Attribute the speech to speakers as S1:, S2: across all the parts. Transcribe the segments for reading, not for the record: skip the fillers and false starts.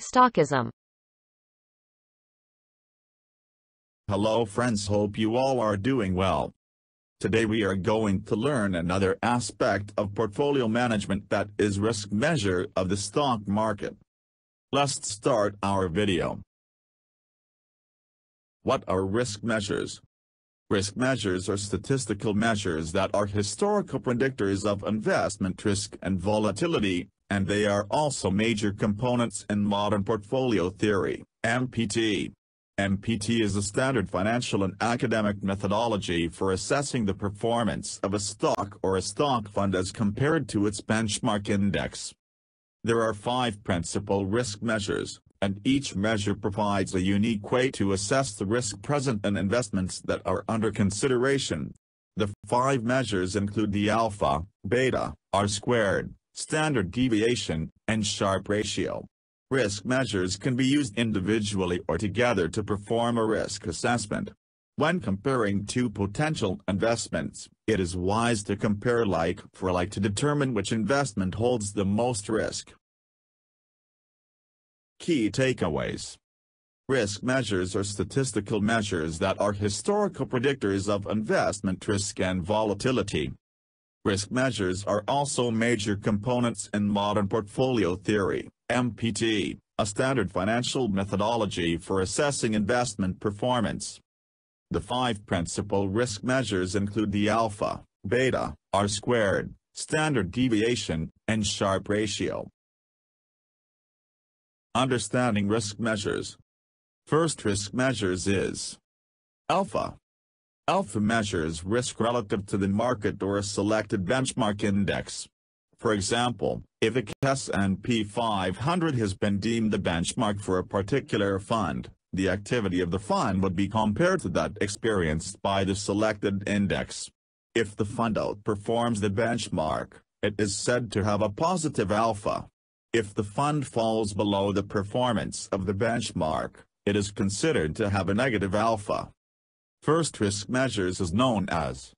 S1: STOCKISM.
S2: Hello friends, hope you all are doing well. Today we are going to learn another aspect of portfolio management, that is risk measure of the stock market. Let's start our video. What are risk measures? Risk measures are statistical measures that are historical predictors of investment risk and volatility, and they are also major components in modern portfolio theory, MPT. MPT is a standard financial and academic methodology for assessing the performance of a stock or a stock fund as compared to its benchmark index. There are 5 principal risk measures, and each measure provides a unique way to assess the risk present in investments that are under consideration. The 5 measures include the alpha, beta, R-squared, standard deviation, and Sharpe ratio. Risk measures can be used individually or together to perform a risk assessment. When comparing two potential investments, it is wise to compare like for like to determine which investment holds the most risk. Key takeaways. Risk measures are statistical measures that are historical predictors of investment risk and volatility. Risk measures are also major components in modern portfolio theory, MPT, a standard financial methodology for assessing investment performance. The 5 principal risk measures include the alpha, beta, R-squared, standard deviation, and Sharpe ratio. Understanding risk measures. First risk measures is alpha. Alpha measures risk relative to the market or a selected benchmark index. For example, if the S&P 500 has been deemed the benchmark for a particular fund, the activity of the fund would be compared to that experienced by the selected index. If the fund outperforms the benchmark, it is said to have a positive alpha. If the fund falls below the performance of the benchmark, it is considered to have a negative alpha. First risk measures is known as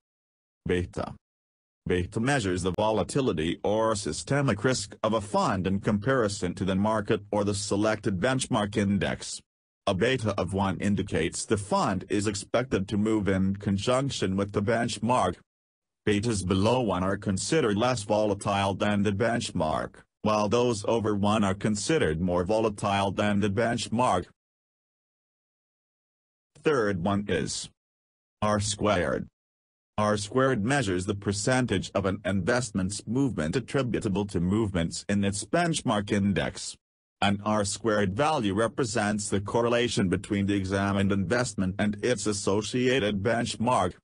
S2: beta. Beta measures the volatility or systemic risk of a fund in comparison to the market or the selected benchmark index. A beta of 1 indicates the fund is expected to move in conjunction with the benchmark. Betas below 1 are considered less volatile than the benchmark, while those over 1 are considered more volatile than the benchmark. Third one is R-squared. R-squared measures the percentage of an investment's movement attributable to movements in its benchmark index. An R-squared value represents the correlation between the examined investment and its associated benchmark.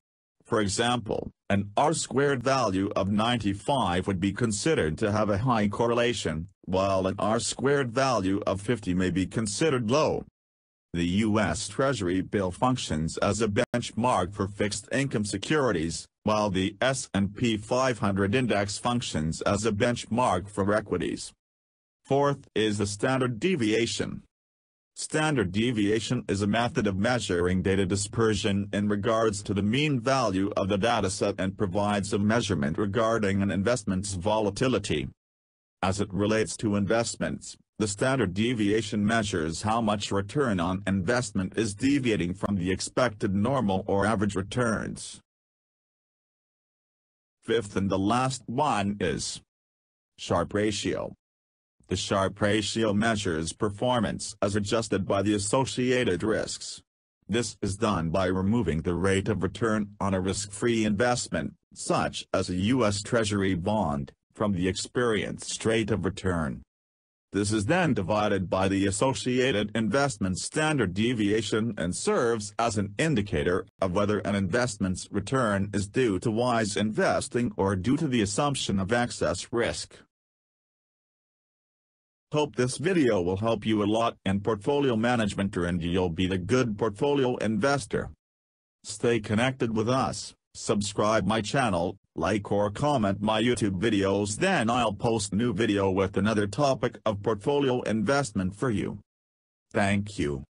S2: For example, an R-squared value of 95 would be considered to have a high correlation, while an R-squared value of 50 may be considered low. The U.S. Treasury bill functions as a benchmark for fixed income securities, while the S&P 500 index functions as a benchmark for equities. Fourth is the standard deviation. Standard deviation is a method of measuring data dispersion in regards to the mean value of the dataset and provides a measurement regarding an investment's volatility. As it relates to investments, the standard deviation measures how much return on investment is deviating from the expected normal or average returns. Fifth and the last one is Sharpe ratio. The Sharpe ratio measures performance as adjusted by the associated risks. This is done by removing the rate of return on a risk-free investment, such as a U.S. Treasury bond, from the experienced rate of return. This is then divided by the associated investment standard deviation and serves as an indicator of whether an investment's return is due to wise investing or due to the assumption of excess risk. Hope this video will help you a lot in portfolio management and you'll be the good portfolio investor. Stay connected with us, subscribe my channel, like or comment my YouTube videos, then I'll post new video with another topic of portfolio investment for you. Thank you.